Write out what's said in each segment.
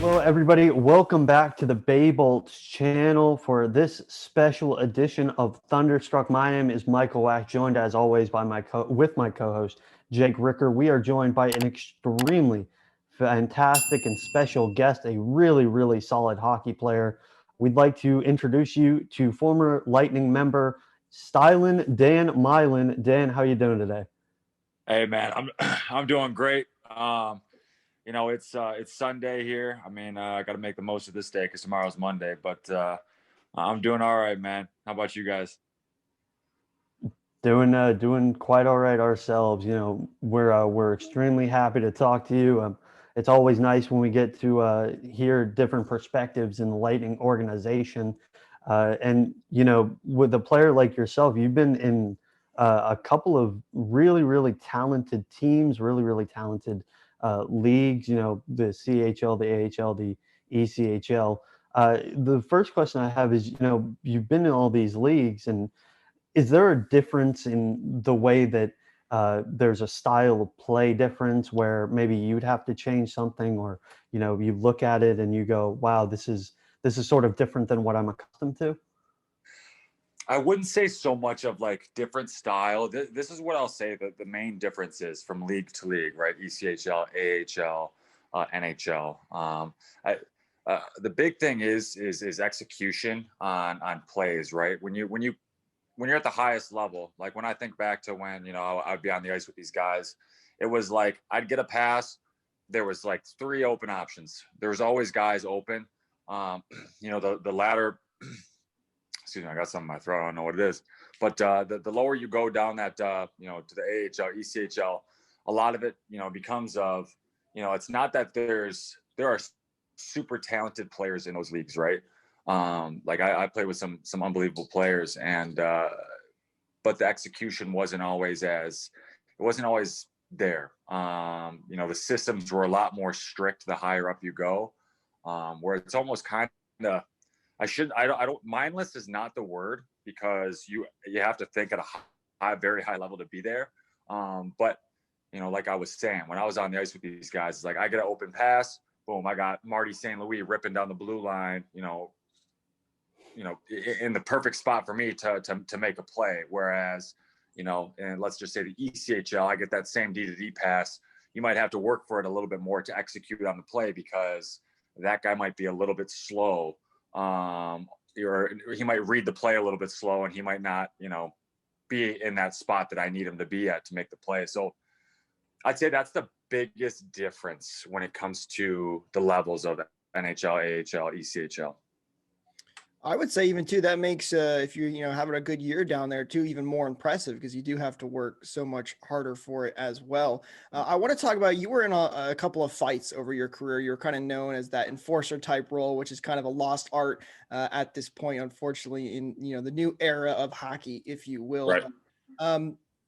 Hello, everybody. Welcome back to the Baybolts channel for this special edition of Thunderstruck. My name is Michael Wack, joined as always by my co-host Jake Ricker. We are joined by an extremely fantastic and special guest, a really solid hockey player. We'd like to introduce you to former Lightning member Stylen Dan Milan. Dan, how you doing today? Hey man, I'm I'm doing great. It's Sunday here. I mean, I got to make the most of this day because tomorrow's Monday. But I'm doing all right, man. How about you guys? Doing quite all right ourselves. We're extremely happy to talk to you. It's always nice when we get to hear different perspectives in the Lightning organization. And with a player like yourself, you've been in a couple of really talented teams, really talented leagues. The CHL, the AHL, the ECHL. The first question I have is, you've been in all these leagues, and is there a difference in the way that there's a style of play difference where maybe you'd have to change something, or you look at it and you go, wow, this is sort of different than what I'm accustomed to? I wouldn't say so much of like different style. This is what I'll say that the main difference is from league to league, right? ECHL, AHL, NHL. The big thing is execution on plays, right? When you're at the highest level, like when I think back to when I'd be on the ice with these guys, it was like I'd get a pass. There was like three open options. There was always guys open. Um, the ladder. Excuse me, I got something in my throat. I don't know what it is. But the lower you go down that to the AHL, ECHL, a lot of it becomes of it's not that there are super talented players in those leagues, right? Like I play with some unbelievable players, and but the execution wasn't always there. The systems were a lot more strict the higher up you go, where it's almost kind of I don't mindless is not the word, because you have to think at a very high level to be there. But like I was saying, when I was on the ice with these guys, it's like I get an open pass, boom, I got Marty St. Louis ripping down the blue line, in the perfect spot for me to make a play. Whereas, and let's just say the ECHL, I get that same D-to-D pass. You might have to work for it a little bit more to execute on the play, because that guy might be a little bit slow. Or he might read the play a little bit slow, and he might not, be in that spot that I need him to be at to make the play. So I'd say that's the biggest difference when it comes to the levels of NHL, AHL, ECHL. I would say even too that makes if you're having a good year down there too even more impressive, because you do have to work so much harder for it as well. I want to talk about, you were in a couple of fights over your career. You're kind of known as that enforcer type role, which is kind of a lost art at this point, unfortunately, in the new era of hockey, if you will. Right.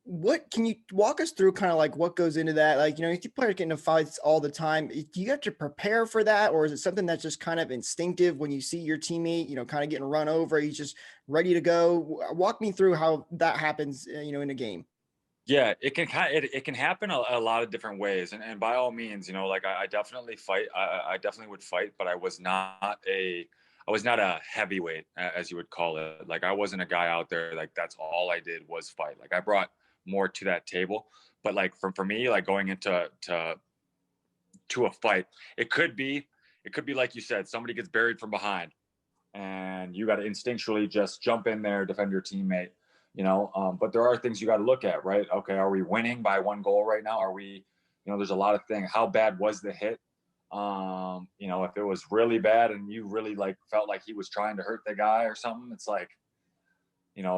What can you walk us through, kind of like what goes into that? Like, you players get into fights all the time. Do you have to prepare for that, or is it something that's just kind of instinctive when you see your teammate, kind of getting run over, he's just ready to go? Walk me through how that happens, in a game. Yeah, it can happen a lot of different ways, and by all means, like I definitely fight. I definitely would fight, but I was not a heavyweight, as you would call it. Like I wasn't a guy out there like that's all I did was fight. Like I brought more to that table. But like for me, like going into to a fight, it could be like you said, somebody gets buried from behind, and you got to instinctually just jump in there, defend your teammate. But there are things you got to look at, right? Okay, are we winning by one goal right now? Are we, there's a lot of things. How bad was the hit? If it was really bad and you really like felt like he was trying to hurt the guy or something, it's like,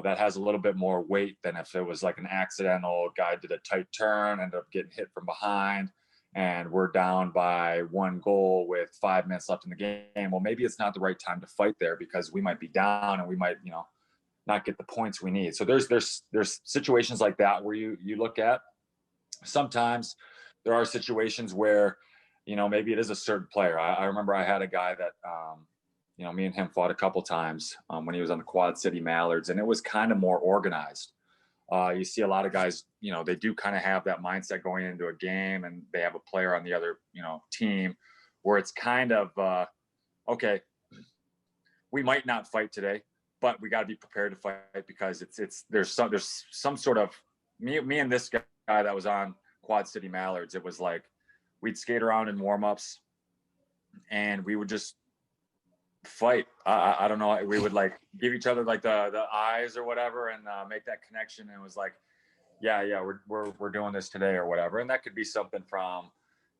that has a little bit more weight than if it was like an accidental guy did a tight turn, ended up getting hit from behind, and we're down by one goal with 5 minutes left in the game. Well, maybe it's not the right time to fight there, because we might be down and we might, not get the points we need. So there's situations like that where you look at. Sometimes there are situations where, maybe it is a certain player. I remember I had a guy that, me and him fought a couple times when he was on the Quad City Mallards, and it was kind of more organized. You see a lot of guys, they do kind of have that mindset going into a game, and they have a player on the other, team where it's kind of, okay, we might not fight today, but we got to be prepared to fight because there's some sort of me and this guy that was on Quad City Mallards. It was like we'd skate around in warm-ups and we would just fight. I don't know. We would like give each other like the eyes or whatever and make that connection. And it was like, yeah, we're doing this today or whatever. And that could be something from,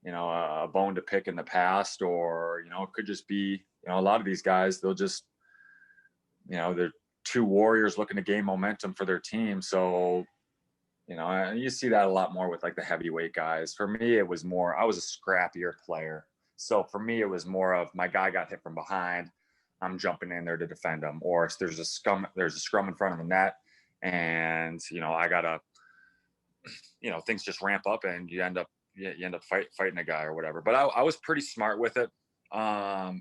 a bone to pick in the past, or, it could just be, a lot of these guys, they'll just, they're two warriors looking to gain momentum for their team. So, you see that a lot more with like the heavyweight guys. For me, it was more, I was a scrappier player. So for me, it was more of my guy got hit from behind, I'm jumping in there to defend him. Or if there's a scrum in front of the net and, I gotta, things just ramp up and you end up fighting a guy or whatever. But I was pretty smart with it. I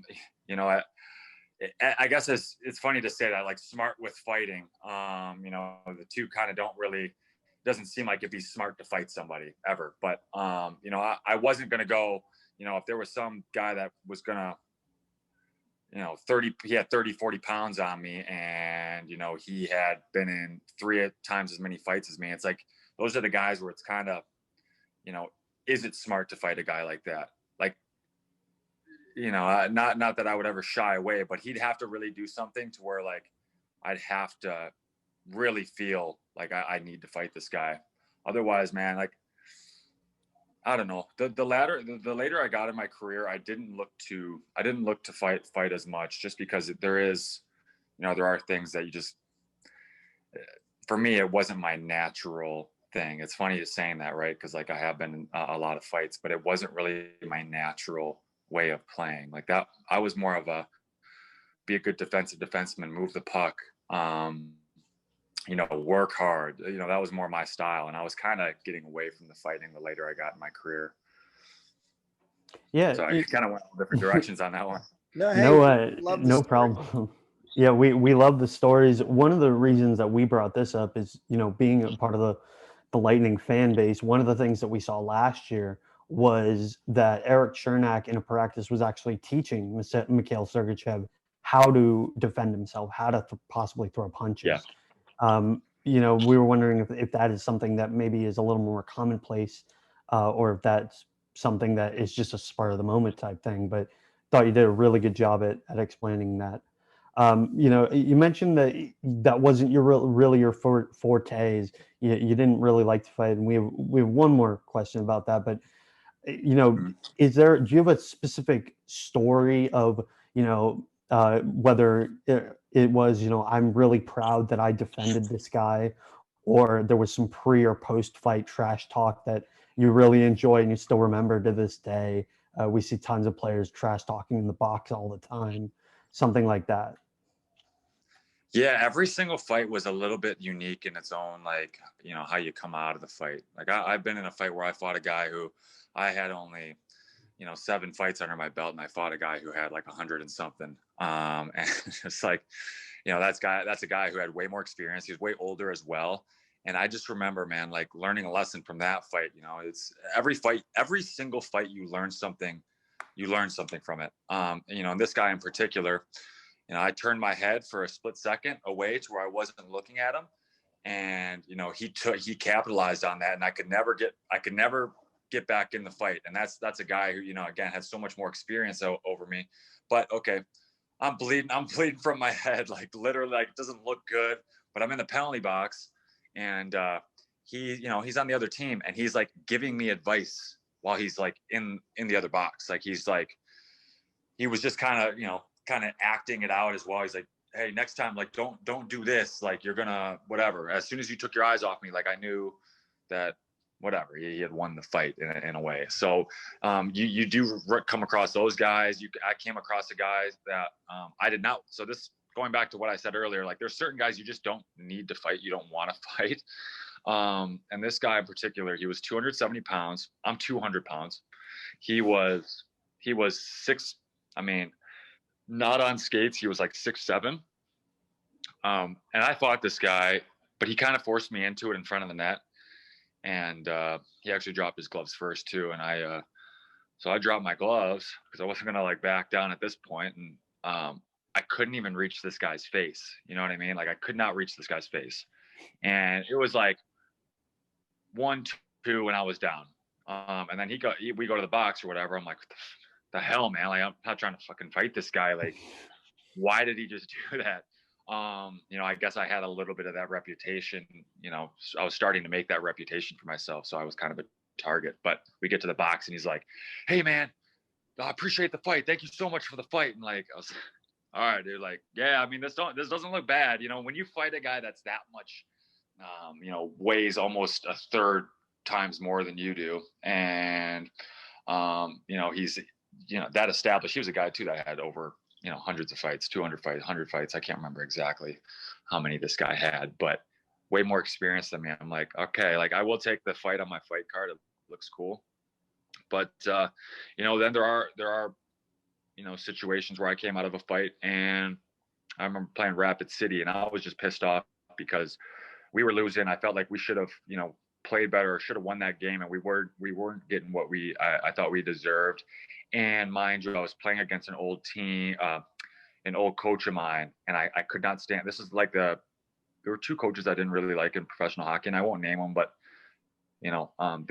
guess it's funny to say that, like, smart with fighting. The two kind of doesn't seem like it'd be smart to fight somebody ever. But, I wasn't going to go, if there was some guy that was going to, he had 30, 40 pounds on me and, he had been in 3 times as many fights as me. It's like, those are the guys where it's kind of, is it smart to fight a guy like that? Like, not that I would ever shy away, but he'd have to really do something to where, like, I'd have to really feel like I need to fight this guy. Otherwise, man, like, I don't know. The later I got in my career, I didn't look to fight as much, just because there is, there are things that you just, for me, it wasn't my natural thing. It's funny just saying that, right? Because, like, I have been in a lot of fights, but it wasn't really my natural way of playing. Like, that, I was more of be a good defenseman, move the puck, work hard. That was more my style, and I was kind of getting away from the fighting the later I got in my career. Yeah, so I kind of went different directions on that one. No problem. Yeah, we love the stories. One of the reasons that we brought this up is, being a part of the Lightning fan base. One of the things that we saw last year was that Eric Chernak in a practice was actually teaching Mikhail Sergachev how to defend himself, how to possibly throw punches. Yeah. We were wondering if that is something that maybe is a little more commonplace, or if that's something that is just a spur of the moment type thing. But thought you did a really good job at explaining that. You mentioned that wasn't really your forte. Is you didn't really like to fight, and we have one more question about that. But do you have a specific story of whether it was I'm really proud that I defended this guy, or there was some pre or post fight trash talk that you really enjoy and you still remember to this day? We see tons of players trash talking in the box all the time, something like that. Yeah, every single fight was a little bit unique in its own, like, how you come out of the fight. Like, I've been in a fight where I fought a guy who I had only, 7 fights under my belt, and I fought a guy who had like 100 and something. And it's like, that's a guy who had way more experience. He was way older as well. And I just remember, man, like, learning a lesson from that fight. It's every single fight, you learn something from it. And this guy in particular, I turned my head for a split second away to where I wasn't looking at him. And, he capitalized on that, and I could never get back in the fight. And that's a guy who, again, had so much more experience over me. But okay, I'm bleeding from my head, like, literally, like, it doesn't look good, but I'm in the penalty box, and he's on the other team, and he's like giving me advice while he's like in the other box. Like, he's like, he was just kind of acting it out as well. He's like, hey, next time, like, don't do this. Like, you're gonna, whatever. As soon as you took your eyes off me, like, I knew that, whatever, he had won the fight in a way. So you do come across those guys. I came across a guy that I did not. So this, going back to what I said earlier, like, there's certain guys you just don't need to fight. You don't want to fight. And this guy in particular, he was 270 pounds. I'm 200 pounds. He was 6. I mean, not on skates. He was like 6'7". And I fought this guy, but he kind of forced me into it in front of the net. And he actually dropped his gloves first too. And So I dropped my gloves because I wasn't going to like back down at this point. And I couldn't even reach this guy's face. You know what I mean? Like I could not reach this guy's face. And it was like 1-2 when I was down. And then we go to the box or whatever. I'm like, what the hell, man? Like, I'm not trying to fucking fight this guy. Like, why did he just do that? I guess I had a little bit of that reputation. I was starting to make that reputation for myself. So I was kind of a target. But we get to the box and he's like, hey, man, I appreciate the fight. Thank you so much for the fight. And like, I was, all right, dude. Like, yeah, I mean, this doesn't look bad. When you fight a guy that's that much, weighs almost a third times more than you do. And, he's, that established, he was a guy too that had over, hundreds of fights, 200 fights, 100 fights. I can't remember exactly how many this guy had, but way more experience than me. I'm like, okay, like I will take the fight on my fight card. It looks cool. But, then there are, situations where I came out of a fight and I remember playing Rapid City and I was just pissed off because we were losing. I felt like we should have, played better or should have won that game. And we weren't getting what I thought we deserved. And mind you, I was playing against an old team, an old coach of mine. And I could not stand, this is like there were two coaches I didn't really like in professional hockey and I won't name them, but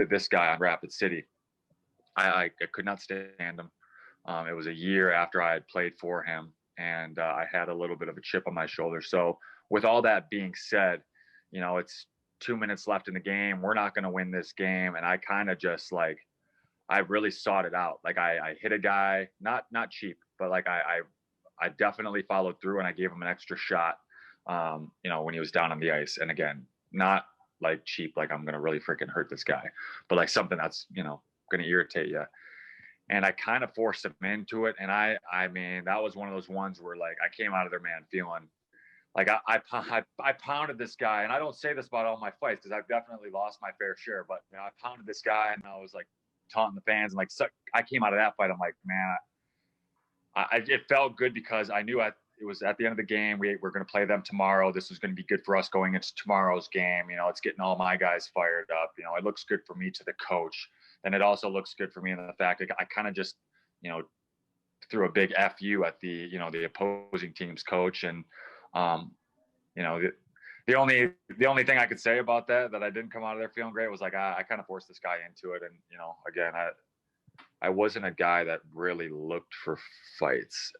this guy on Rapid City, I could not stand him. It was a year after I had played for him and I had a little bit of a chip on my shoulder. So with all that being said, it's 2 minutes left in the game. We're not going to win this game. And I kind of just like, I really sought it out. Like I hit a guy, not cheap, but like I definitely followed through and I gave him an extra shot, when he was down on the ice. And again, not like cheap, like I'm going to really freaking hurt this guy, but like something that's, going to irritate you. And I kind of forced him into it. And I mean, that was one of those ones where like, I came out of there, man, feeling like I pounded this guy. And I don't say this about all my fights because I've definitely lost my fair share, but I pounded this guy and I was like taunting the fans. And like, so I came out of that fight. I'm like, man, it felt good because I knew it was at the end of the game. We're going to play them tomorrow. This was going to be good for us going into tomorrow's game. It's getting all my guys fired up. It looks good for me to the coach. And it also looks good for me in the fact that I kind of just, threw a big FU at the, the opposing team's coach. And, the only thing I could say about that I didn't come out of there feeling great was like, I kind of forced this guy into it. And, again, I wasn't a guy that really looked for fights.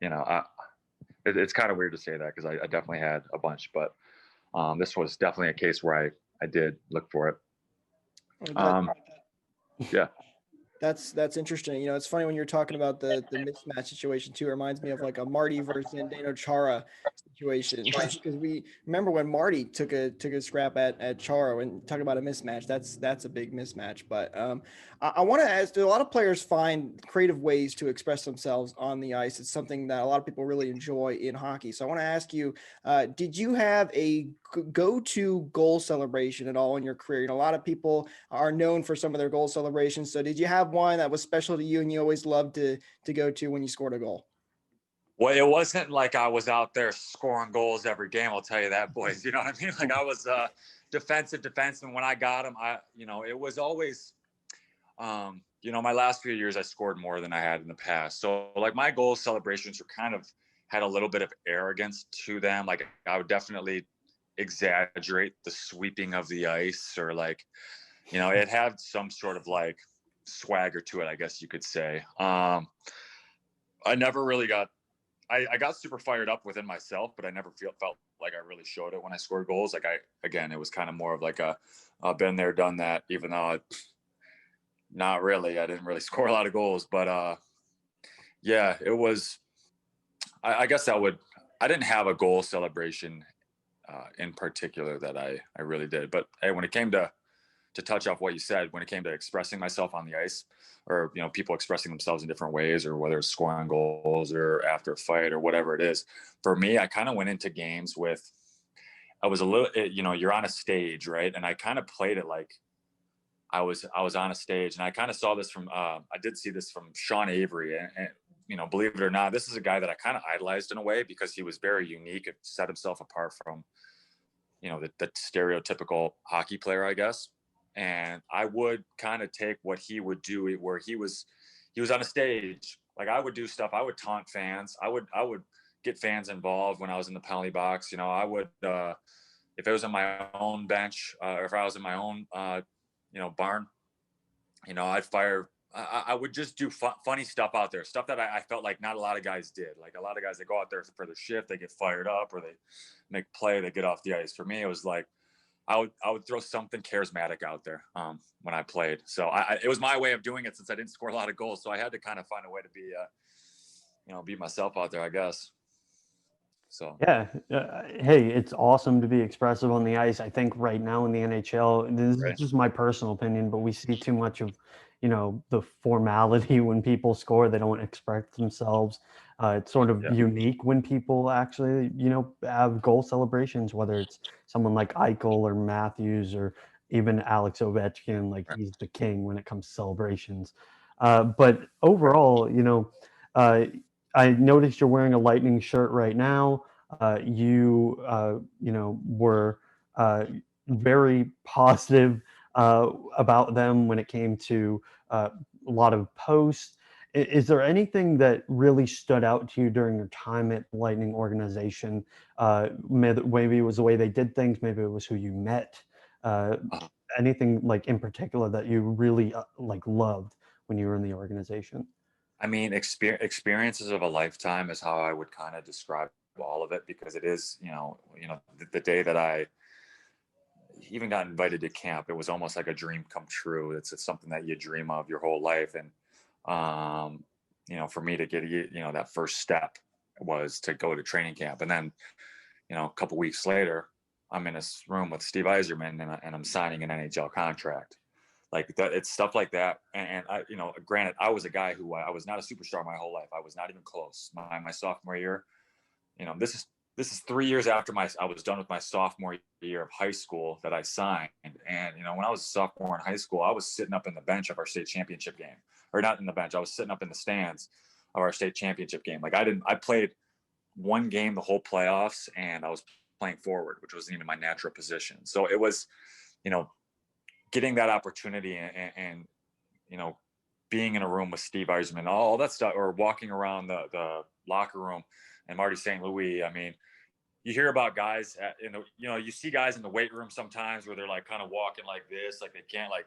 It's kind of weird to say that because I definitely had a bunch, but this was definitely a case where I did look for it. Yeah. That's interesting. It's funny when you're talking about the mismatch situation too. It reminds me of like a Marty versus Zdeno Chara situation because we remember when Marty took a scrap at Chara and talk about a mismatch. That's a big mismatch. But I want to ask: do a lot of players find creative ways to express themselves on the ice? It's something that a lot of people really enjoy in hockey. So I want to ask you: did you have a go-to goal celebration at all in your career? A lot of people are known for some of their goal celebrations. So did you have one that was special to you and you always loved to go to when you scored a goal? Well, it wasn't like I was out there scoring goals every game. I'll tell you that, boys. You know what I mean? Like I was defensive defenseman when I got him. It was always, my last few years I scored more than I had in the past. So like my goal celebrations were kind of had a little bit of arrogance to them. Like I would definitely exaggerate the sweeping of the ice or like, it had some sort of like swagger to it, I guess you could say. I never really I got super fired up within myself, but I never felt like I really showed it when I scored goals. Like it was kind of more of like a been there, done that, even though not really, I didn't really score a lot of goals, but yeah, it was, I guess I didn't have a goal celebration in particular that I really did. But hey, when it came to touch off what you said, when it came to expressing myself on the ice or, people expressing themselves in different ways or whether it's scoring goals or after a fight or whatever it is, for me, I kind of went into games with, I was a little, you're on a stage, right? And I kind of played it like I was on a stage and I kind of saw this from, I did see this from Sean Avery and believe it or not, this is a guy that I kind of idolized in a way because he was very unique and set himself apart from, the stereotypical hockey player, I guess. and I would kind of take what he would do, where he was on a stage. Like I would do stuff. I would taunt fans. I would get fans involved when I was in the penalty box. You know, I would if it was in my own bench, or if I was in my own barn, you know, I'd fire. I would just do funny stuff out there, stuff that I felt like not a lot of guys did. Like a lot of guys, they go out there for their shift, they get fired up, or they make a play, they get off the ice. For me, it was like I would throw something charismatic out there when I played. So it was my way of doing it, since I didn't score a lot of goals. So I had to kind of find a way to be myself out there, I guess. So Yeah. Hey, it's awesome to be expressive on the ice. I think right now in the NHL, this is right. just my personal opinion, but we see too much of, the formality when people score. They don't express themselves. It's sort of Yeah. unique when people actually, have goal celebrations, whether it's someone like Eichel or Matthews or even Alex Ovechkin. Like, he's the king when it comes to celebrations. But overall, uh, I noticed you're wearing a Lightning shirt right now. Were very positive about them when it came to a lot of posts. Is there anything that really stood out to you during your time at the Lightning organization? Maybe it was the way they did things. Maybe it was who you met. Uh, Uh, Anything like in particular that you really like loved when you were in the organization? I mean, experiences of a lifetime is how I would kind of describe all of it, because it is, the day that I even got invited to camp, it was almost like a dream come true. It's something that you dream of your whole life. And, for me to get, that first step was to go to training camp. And then, a couple weeks later, I'm in this room with Steve Yzerman, and I'm signing an NHL contract. Like that, it's stuff like that. And I, granted, I was a guy who I was not a superstar my whole life. I was not even close. My sophomore year, this is 3 years after I was done with my sophomore year of high school that I signed. And when I was a sophomore in high school, I was sitting up in the bench of our state championship game, or not in the bench. I was sitting up in the stands of our state championship game. Like I played one game the whole playoffs, and I was playing forward, which wasn't even my natural position. So it was, you know, getting that opportunity and being in a room with Steve Yzerman, all that stuff, or walking around the locker room and Marty St. Louis. I mean, you hear about guys you see guys in the weight room sometimes where they're like kind of walking like this, like they can't, like,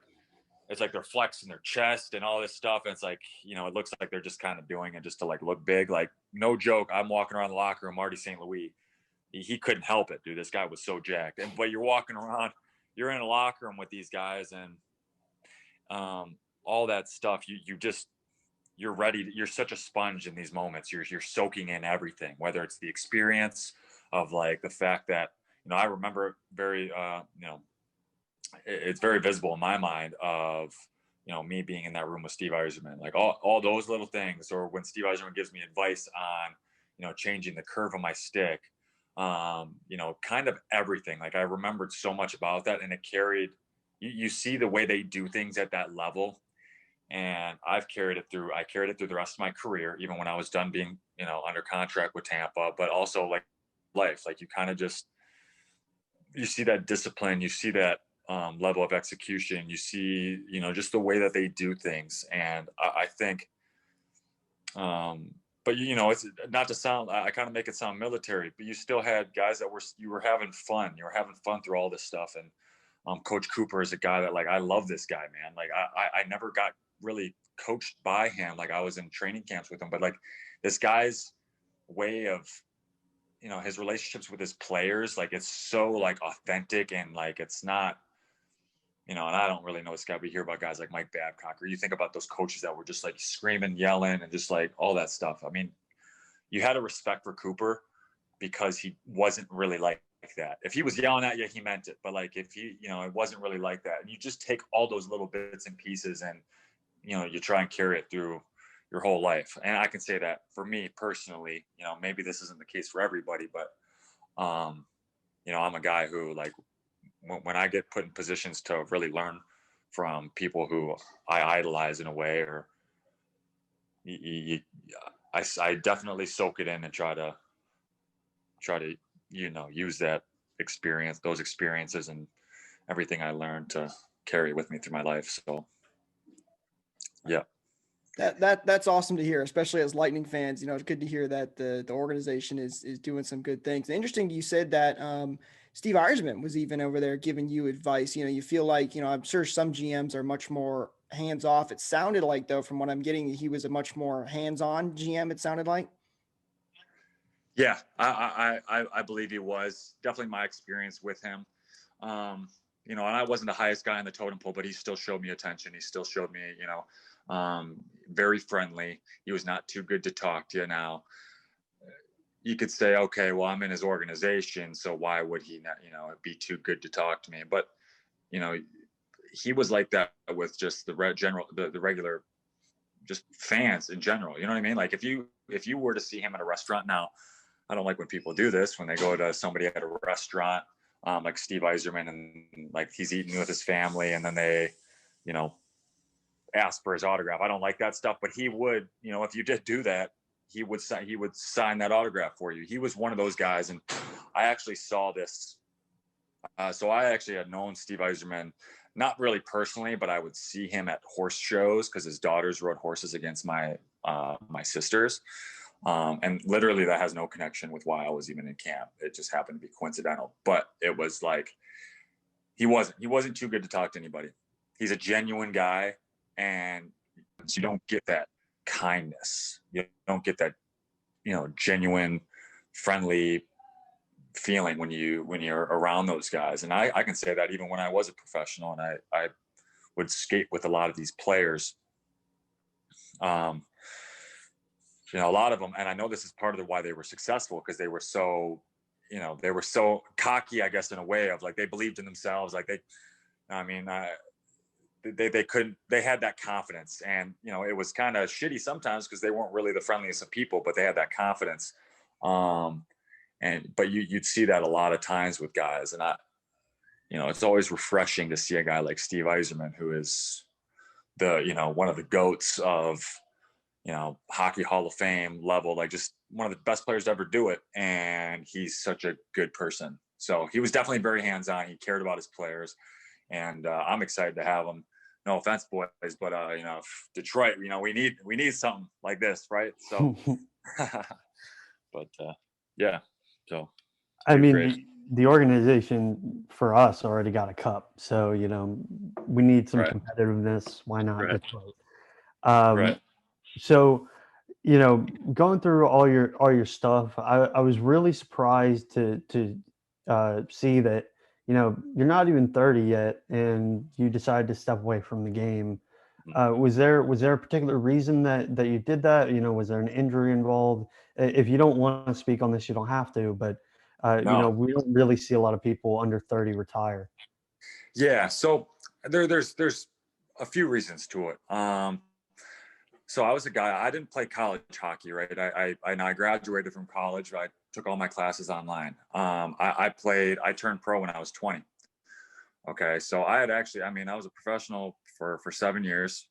it's like they're flexing their chest and all this stuff. And it's like, it looks like they're just kind of doing it just to like look big. Like, no joke. I'm walking around the locker room, Marty St. Louis, he couldn't help it, dude. This guy was so jacked. But you're walking around, you're in a locker room with these guys, and all that stuff. You're ready. You're such a sponge in these moments. You're soaking in everything, whether it's the experience of like the fact that, I remember very, it's very visible in my mind of, me being in that room with Steve Yzerman, like all those little things, or when Steve Yzerman gives me advice on, changing the curve of my stick, kind of everything. Like I remembered so much about that, and it carried, you see the way they do things at that level. And I carried it through the rest of my career, even when I was done being, under contract with Tampa, but also like life, like you kind of just, you see that discipline, you see that level of execution, you see, just the way that they do things. And I think, but it's not to sound, I kind of make it sound military, but you still had guys that you were having fun through all this stuff. And Coach Cooper is a guy that, like, I love this guy, man. Like I never got really coached by him. Like I was in training camps with him, but like this guy's way of, his relationships with his players, like it's so like authentic, and like it's not, and I don't really know this guy, but you hear about guys like Mike Babcock, or you think about those coaches that were just like screaming, yelling, and just like all that stuff. I mean, you had a respect for Cooper because he wasn't really like that. If he was yelling at you, he meant it. But like if he, it wasn't really like that. And you just take all those little bits and pieces, and you try and carry it through your whole life. And I can say that for me personally, maybe this isn't the case for everybody, but I'm a guy who, like, when I get put in positions to really learn from people who I idolize in a way, or I definitely soak it in and try to use that experience, those experiences, and everything I learned to carry with me through my life. So yeah. That's awesome to hear, especially as Lightning fans. You know, it's good to hear that the organization is doing some good things. Interesting, you said that Steve Eisman was even over there giving you advice. You know, you feel like, you know, I'm sure some GMs are much more hands off. It sounded like, though, from what I'm getting, he was a much more hands on GM. It sounded like. Yeah, I believe he was. Definitely my experience with him. You know, and I wasn't the highest guy on the totem pole, but he still showed me attention. He still showed me, you know, very friendly. He was not too good to talk to. Now, you could say, okay, well, I'm in his organization, so why would he not, you know, be too good to talk to me? But, you know, he was like that with just the regular, just fans in general. You know what I mean? Like if you were to see him at a restaurant now, I don't like when people do this when they go to somebody at a restaurant, like Steve Yzerman, and like he's eating with his family, and then they, you know, ask for his autograph. I don't like that stuff, but he would, you know, if you did do that, he would sign that autograph for you. He was one of those guys, and I actually saw this. So I actually had known Steve Yzerman, not really personally, but I would see him at horse shows because his daughters rode horses against my sisters. And literally that has no connection with why I was even in camp. It just happened to be coincidental, but it was like, he wasn't too good to talk to anybody. He's a genuine guy, and you don't get that kindness. You don't get that, you know, genuine, friendly feeling when you're around those guys. And I can say that even when I was a professional and I would skate with a lot of these players. You know, a lot of them, and I know this is part of why they were successful, because they were so, you know, they were so cocky, I guess, in a way of like, they believed in themselves. Like they had that confidence, and, you know, it was kind of shitty sometimes because they weren't really the friendliest of people, but they had that confidence. But you'd see that a lot of times with guys, and you know, it's always refreshing to see a guy like Steve Yzerman, who is you know, one of the goats of, you know, hockey Hall of Fame level, like just one of the best players to ever do it. And he's such a good person. So he was definitely very hands-on. He cared about his players, and I'm excited to have him. No offense, boys, but you know, Detroit, you know, we need something like this, right? So, but yeah, so I mean, great. the organization for us already got a cup, so you know we need some Right. competitiveness. Why not Right. Detroit? Right. So, you know, going through all your stuff, I was really surprised to see that, you know, you're not even 30 yet, and you decided to step away from the game. Was there a particular reason that you did that? You know, was there an injury involved? If you don't want to speak on this, you don't have to. But you know, No. we don't really see a lot of people under 30 retire. Yeah. So there's a few reasons to it. So I was a guy, I didn't play college hockey, right? I graduated from college. I took all my classes online. I turned pro when I was 20. Okay. So I had actually, I mean, I was a professional for 7 years,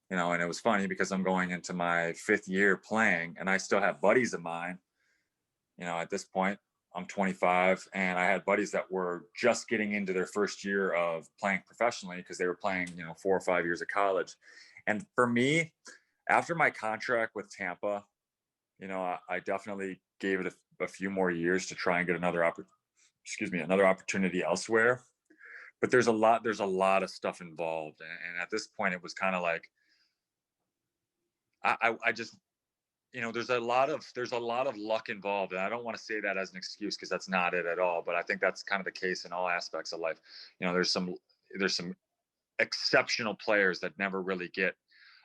you know, and it was funny because I'm going into my 5th year playing, and I still have buddies of mine, you know, at this point. I'm 25, and I had buddies that were just getting into their first year of playing professionally because they were playing, you know, 4 or 5 years of college. And for me, after my contract with Tampa, you know, I definitely gave it a few more years to try and get another opportunity elsewhere. But there's a lot of stuff involved, and at this point, it was kind of like I just, you know, there's a lot of luck involved, and I don't want to say that as an excuse because that's not it at all. But I think that's kind of the case in all aspects of life. You know, there's some exceptional players that never really get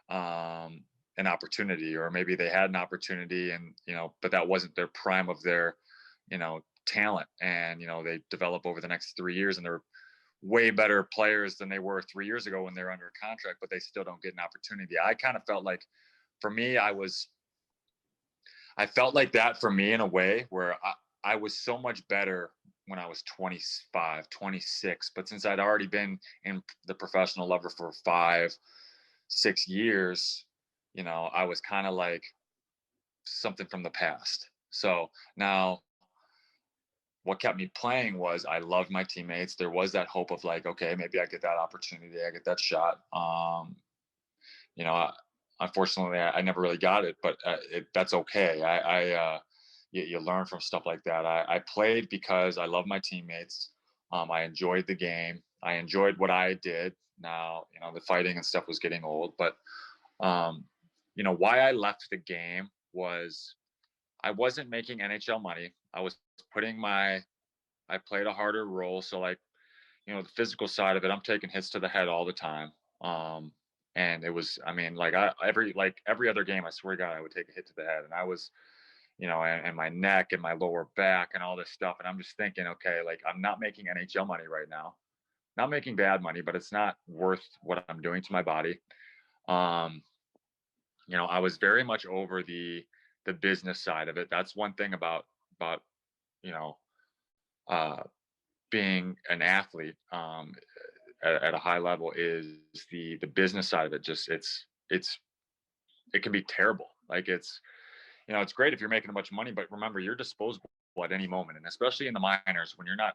an opportunity, or maybe they had an opportunity, and, you know, but that wasn't their prime of their, you know, talent, and, you know, they develop over the next 3 years, and they're way better players than they were 3 years ago when they're under contract, but they still don't get an opportunity. I kind of felt like, for me, I felt like that for me in a way where I was so much better when I was 25, 26. But since I'd already been in the professional level for 5, 6 years, you know, I was kind of like something from the past. So now, what kept me playing was I loved my teammates. There was that hope of like, okay, maybe I get that opportunity, I get that shot. You know, unfortunately, I never really got it, but that's okay. You learn from stuff like that. I played because I love my teammates. I enjoyed the game. I enjoyed what I did. Now, you know, the fighting and stuff was getting old, but you know, why I left the game was I wasn't making NHL money. I was putting I played a harder role. So like, you know, the physical side of it, I'm taking hits to the head all the time. And it was, I mean, like every other game, I swear to God, I would take a hit to the head, and I was, you know, and my neck and my lower back and all this stuff. And I'm just thinking, okay, like I'm not making NHL money right now, not making bad money, but it's not worth what I'm doing to my body. Um, you know, I was very much over the business side of it. That's one thing about, you know, uh, being an athlete at a high level is the business side of it. Just it can be terrible. Like it's, you know, it's great if you're making a bunch of money, but remember you're disposable at any moment, and especially in the minors when you're not.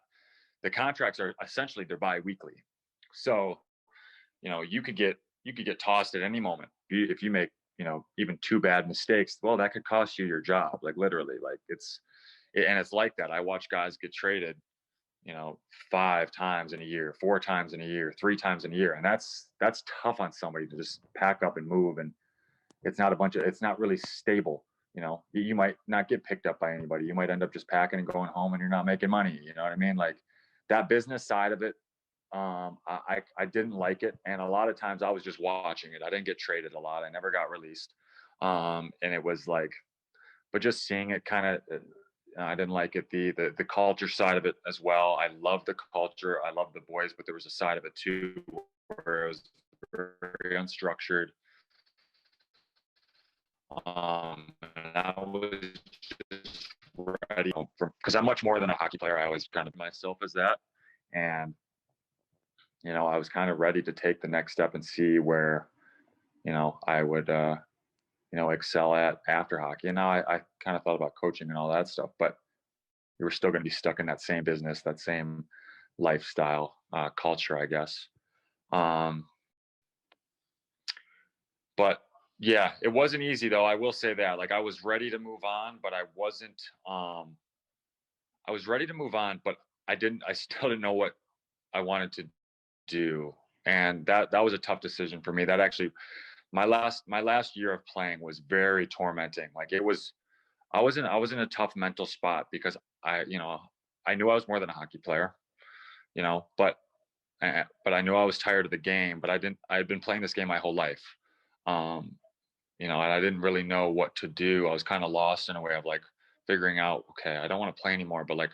The contracts are essentially they're bi-weekly, so you know you could get tossed at any moment if you make, you know, even two bad mistakes. Well, that could cost you your job, like literally. Like and it's like that. I watch guys get traded, you know, 5 times in a year, 4 times in a year, 3 times in a year. And that's tough on somebody to just pack up and move. And it's not really stable. You know, you might not get picked up by anybody. You might end up just packing and going home and you're not making money. You know what I mean? Like that business side of it, I didn't like it. And a lot of times I was just watching it. I didn't get traded a lot. I never got released. And it was like, but just seeing it kind of, I didn't like it. The culture side of it as well. I love the culture. I love the boys, but there was a side of it too where it was very unstructured. And I was just ready because I'm much more than a hockey player. I always kind of myself as that, and you know, I was kind of ready to take the next step and see where, you know, I would, you know, excel at after hockey. And now I kind of thought about coaching and all that stuff, but you were still going to be stuck in that same business, that same lifestyle, culture, I guess. Um, but yeah, it wasn't easy though. I will say that. Like I was ready to move on, but I wasn't. I was ready to move on, but I still didn't know what I wanted to do, and that was a tough decision for me. That actually, my last year of playing was very tormenting. Like it was, I was in a tough mental spot because you know, I knew I was more than a hockey player, you know, but I knew I was tired of the game. But I had been playing this game my whole life, um, you know, and I didn't really know what to do. I was kind of lost in a way of like figuring out, okay, I don't want to play anymore, but like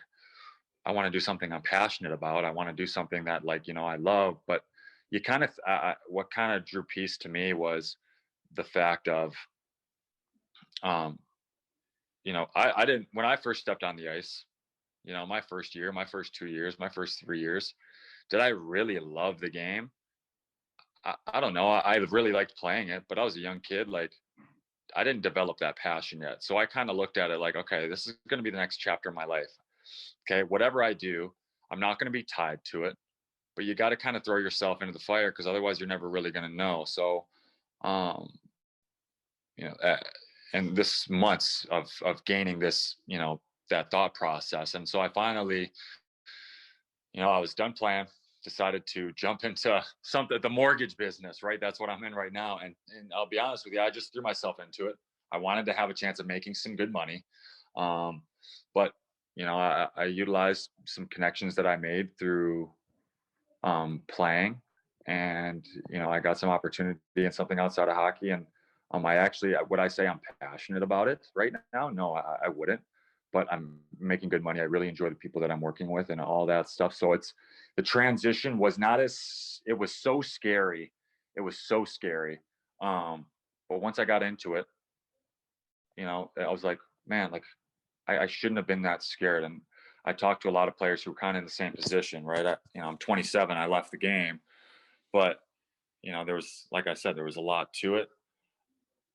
I want to do something I'm passionate about. I want to do something that like, you know, I love. But you kind of, what kind of drew peace to me was the fact of, um, you know, I didn't, when I first stepped on the ice, you know, my first year, my first 2 years, my first 3 years, did I really love the game? I don't know. I really liked playing it, but I was a young kid. Like I didn't develop that passion yet. So I kind of looked at it like, okay, this is going to be the next chapter of my life. Okay. Whatever I do, I'm not going to be tied to it, but you got to kind of throw yourself into the fire because otherwise you're never really going to know. So, um, you know, and this months of gaining this, you know, that thought process. And so I finally, you know, I was done playing, decided to jump into something, the mortgage business, right? That's what I'm in right now. And I'll be honest with you, I just threw myself into it. I wanted to have a chance of making some good money. But, you know, I utilized some connections that I made through playing. And, you know, I got some opportunity in something outside of hockey. And I actually, would I say I'm passionate about it right now? No, I wouldn't, but I'm making good money. I really enjoy the people that I'm working with and all that stuff. So the transition was not it was so scary. It was so scary. But once I got into it, you know, I was like, man, like I shouldn't have been that scared. And I talked to a lot of players who were kind of in the same position, right? You know, I'm 27, I left the game, but you know, there was, like I said, there was a lot to it.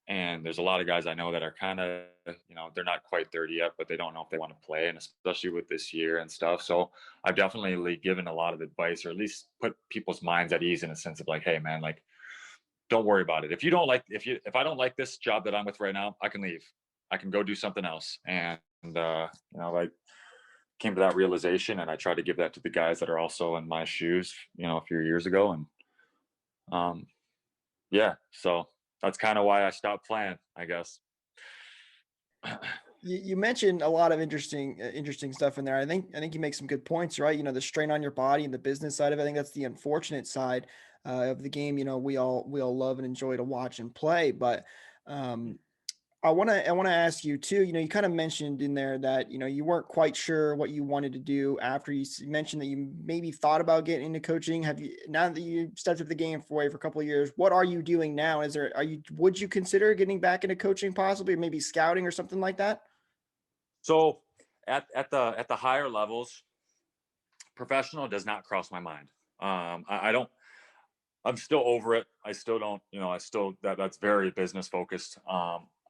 And there's a lot of guys I know that are kind of, they're not quite 30 yet, but they don't know if they want to play, and especially with this year and stuff. So I've definitely given a lot of advice, or at least put people's minds at ease in a sense of like, hey man, like, don't worry about it. If I don't like this job that I'm with right now, I can leave. I can go do something else. And like, came to that realization, and I try to give that to the guys that are also in my shoes, a few years ago. And yeah, so that's kind of why I stopped playing, I guess. You mentioned a lot of interesting stuff in there. I think you make some good points, right? The strain on your body and the business side of it. I think that's the unfortunate side of the game. We all love and enjoy to watch and play, but um, I want to ask you too. You kind of mentioned in there that you weren't quite sure what you wanted to do after you mentioned that you maybe thought about getting into coaching. Have you, now that you stepped up the game for a couple of years, what are you doing now? Would you consider getting back into coaching possibly, or maybe scouting or something like that? So at the higher levels, professional does not cross my mind. I don't. I'm still over it. I still don't. That's very business focused.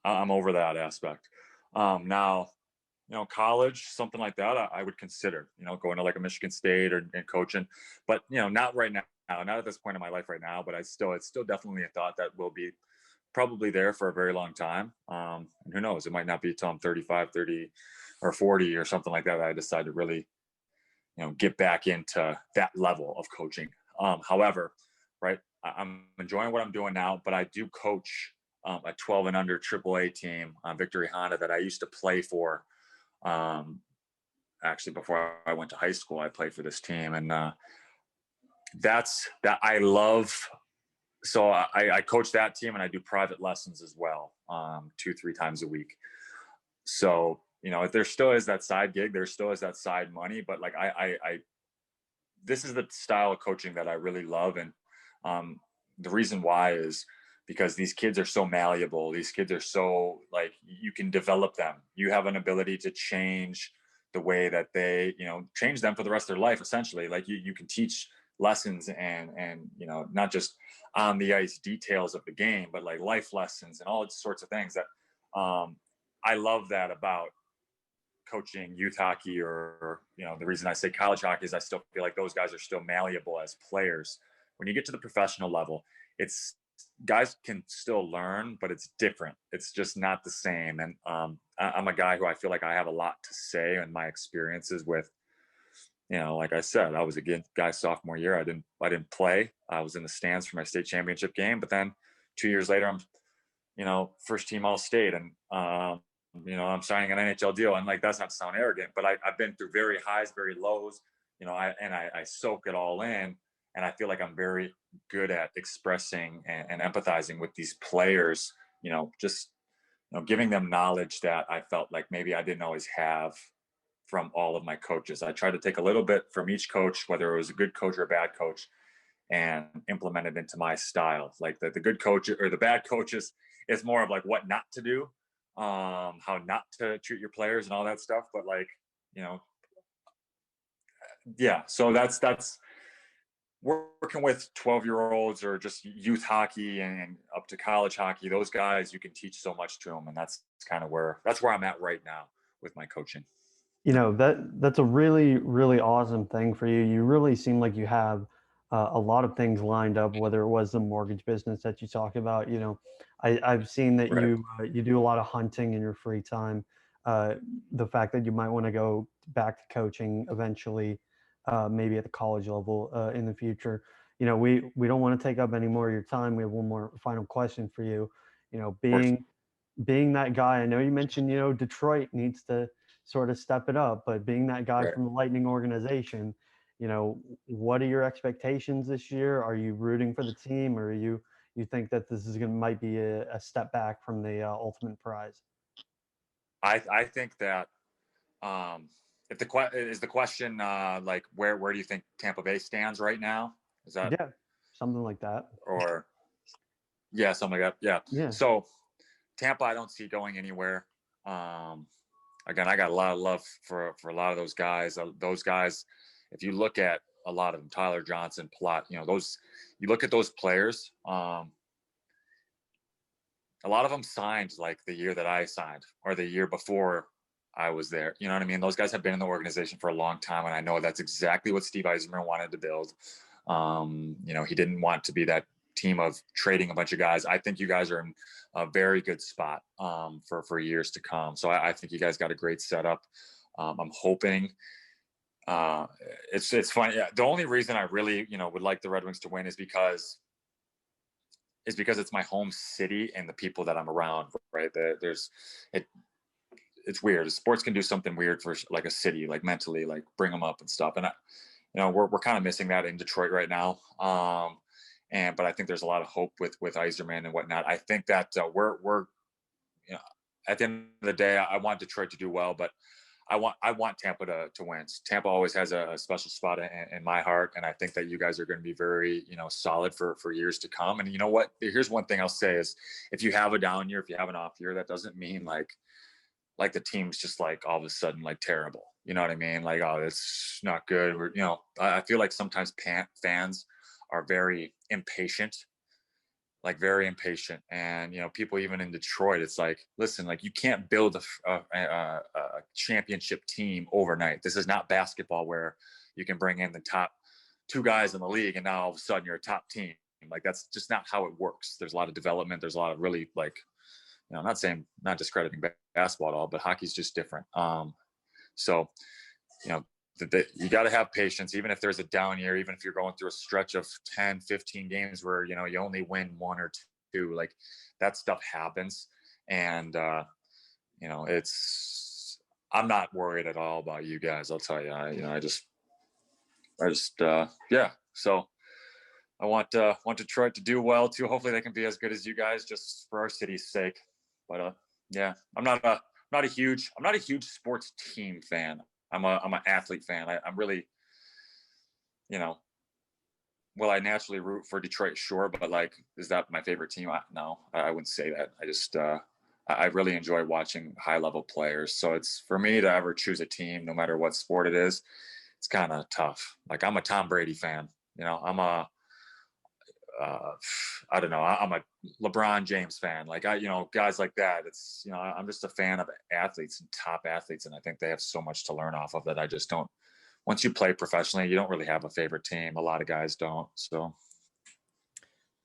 I'm over that aspect. Now, college, something like that, I would consider. Going to like a Michigan State and coaching, but not right now. Not at this point in my life right now. But it's still definitely a thought that will be probably there for a very long time. And who knows? It might not be till I'm 35, 30, or 40 or something like that I decide to really, get back into that level of coaching. However, right, I'm enjoying what I'm doing now, but I do coach a 12 and under AAA team, Victory Honda, that I used to play for. Actually, before I went to high school, I played for this team, and that's that I love. So I coach that team, and I do private lessons as well, 2-3 times a week. So there still is that side gig, there still is that side money, but like I this is the style of coaching that I really love. And the reason why is because these kids are so malleable. These kids are so, like, you can develop them. You have an ability to change the way that they, change them for the rest of their life, essentially. Like you can teach lessons and not just on the ice details of the game, but like life lessons and all sorts of things that I love that about coaching youth hockey, or the reason I say college hockey is I still feel like those guys are still malleable as players. When you get to the professional level, it's guys can still learn, but it's different. It's just not the same. And I'm a guy who I feel like I have a lot to say in my experiences with, like I said, I was a good guy sophomore year. I didn't play. I was in the stands for my state championship game, but then 2 years later, I'm first team all state, and I'm signing an NHL deal. And like, that's not to sound arrogant, but I've been through very highs, very lows, I soak it all in. And I feel like I'm very good at expressing and empathizing with these players, just, giving them knowledge that I felt like maybe I didn't always have from all of my coaches. I try to take a little bit from each coach, whether it was a good coach or a bad coach, and implement it into my style. Like the good coach or the bad coaches is more of like what not to do, how not to treat your players and all that stuff. But like, yeah. So that's working with 12-year-olds or just youth hockey and up to college hockey. Those guys, you can teach so much to them, and that's where I'm at right now with my coaching. That's a really, really awesome thing for you. You really seem like you have a lot of things lined up, whether it was the mortgage business that you talked about. I've seen that Right. you do a lot of hunting in your free time. The fact that you might want to go back to coaching eventually, maybe at the college level in the future. We don't want to take up any more of your time. We have one more final question for you. Being that guy, I know you mentioned, Detroit needs to sort of step it up, but being that guy Right. from the Lightning organization, what are your expectations this year? Are you rooting for the team, or you think that this is might be a step back from the ultimate prize? I think that if the question like where do you think Tampa Bay stands right now? Is that Yeah, something like that. or yeah, something like that. Yeah. Yeah. So Tampa, I don't see going anywhere. Again, I got a lot of love for a lot of those guys. Those guys, if you look at a lot of them, Tyler Johnson, Plot, you look at those players. A a lot of them signed like the year that I signed or the year before I was there. You know what I mean? Those guys have been in the organization for a long time, and I know that's exactly what Steve Yzerman wanted to build. You know, he didn't want to be that team of trading a bunch of guys. I think you guys are in a very good spot for years to come. So I think you guys got a great setup. I'm hoping it's funny. Yeah, the only reason I really, you know, would like the Red Wings to win is because it's my home city and the people that I'm around, right? It's weird. Sports can do something weird for like a city, like mentally, like bring them up and stuff. And you know, we're kind of missing that in Detroit right now. But I think there's a lot of hope with Yzerman and whatnot. I think that we're you know, at the end of the day, I want Detroit to do well, but I want Tampa to win. Tampa always has a special spot in my heart, and I think that you guys are going to be very, you know, solid for years to come. And you know what? Here's one thing I'll say is, if you have a down year, if you have an off year, that doesn't mean like the team's just like all of a sudden like terrible. You know what I mean? Like, oh, it's not good. You know, I feel like sometimes fans are very impatient, like very impatient. And, you know, people even in Detroit, it's like, listen, like you can't build a championship team overnight. This is not basketball where you can bring in the top 2 guys in the league and now all of a sudden you're a top team. Like that's just not how it works. There's a lot of development. There's a lot of really like, you know, not discrediting basketball at all, but hockey's just different. So, you know, you got to have patience, even if there's a down year, even if you're going through a stretch of 10, 15 games where, you know, you only win 1 or 2, like that stuff happens. And, you know, I'm not worried at all about you guys. I'll tell you, I just, yeah. So I want Detroit to do well too. Hopefully they can be as good as you guys just for our city's sake. But, yeah, I'm not a huge sports team fan. I'm an athlete fan. I'm really, you know, will I naturally root for Detroit? Sure. But like, is that my favorite team? No, I wouldn't say that. I just, I really enjoy watching high level players. So it's for me to ever choose a team, no matter what sport it is, it's kind of tough. Like I'm a Tom Brady fan, you know, I don't know. I'm a LeBron James fan. Like you know, guys like that. It's, you know, I'm just a fan of athletes and top athletes, and I think they have so much to learn off of that. I just don't. Once you play professionally, you don't really have a favorite team. A lot of guys don't. So.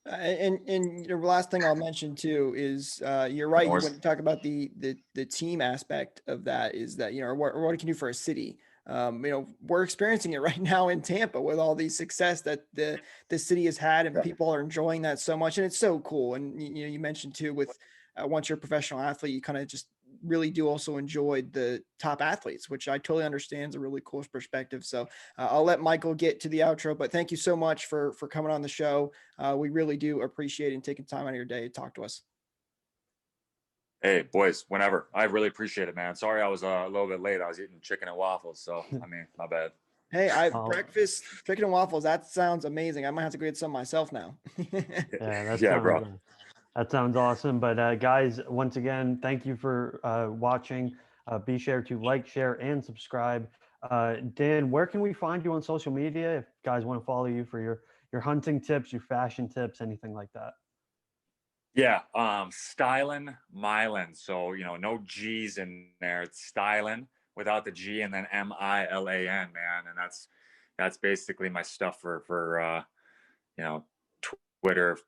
And the last thing I'll mention too is you're right when you talk about the team aspect of that, is that, you know, what it can do for a city. You know, we're experiencing it right now in Tampa with all the success that the city has had, and people are enjoying that so much, and it's so cool. And you know, you mentioned too with once you're a professional athlete, you kind of just really do also enjoy the top athletes, which I totally understand is a really cool perspective. So I'll let Michael get to the outro, but thank you so much for coming on the show. We really do appreciate it and taking time out of your day to talk to us. Hey, boys, whenever. I really appreciate it, man. Sorry I was a little bit late. I was eating chicken and waffles, so I mean, my bad. Hey, breakfast, chicken and waffles. That sounds amazing. I might have to go get some myself now. Yeah, bro. That sounds awesome. But guys, once again, thank you for watching. Be sure to like, share, and subscribe. Dan, where can we find you on social media if guys want to follow you for your hunting tips, your fashion tips, anything like that? Yeah, Stylin Milan. So, you know, no G's in there. It's Stylin without the G and then Milan, man. And that's basically my stuff for you know, Twitter,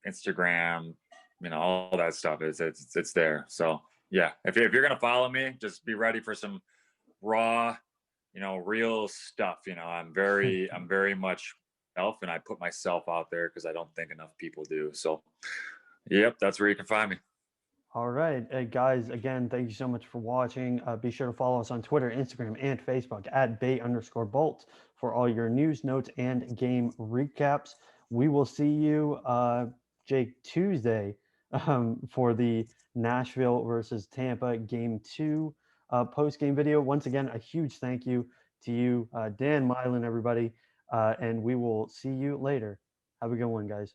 Instagram, you know, all that stuff it's there. So yeah, if you're gonna follow me, just be ready for some raw, you know, real stuff. You know, I'm very much self, and I put myself out there because I don't think enough people do. So yep, that's where you can find me. All right, guys, again, thank you so much for watching. Be sure to follow us on Twitter, Instagram, and Facebook at @Bay_Bolts for all your news, notes, and game recaps. We will see you, Jake, Tuesday for the Nashville versus Tampa Game 2 post-game video. Once again, a huge thank you to you, Dan Milian, everybody, and we will see you later. Have a good one, guys.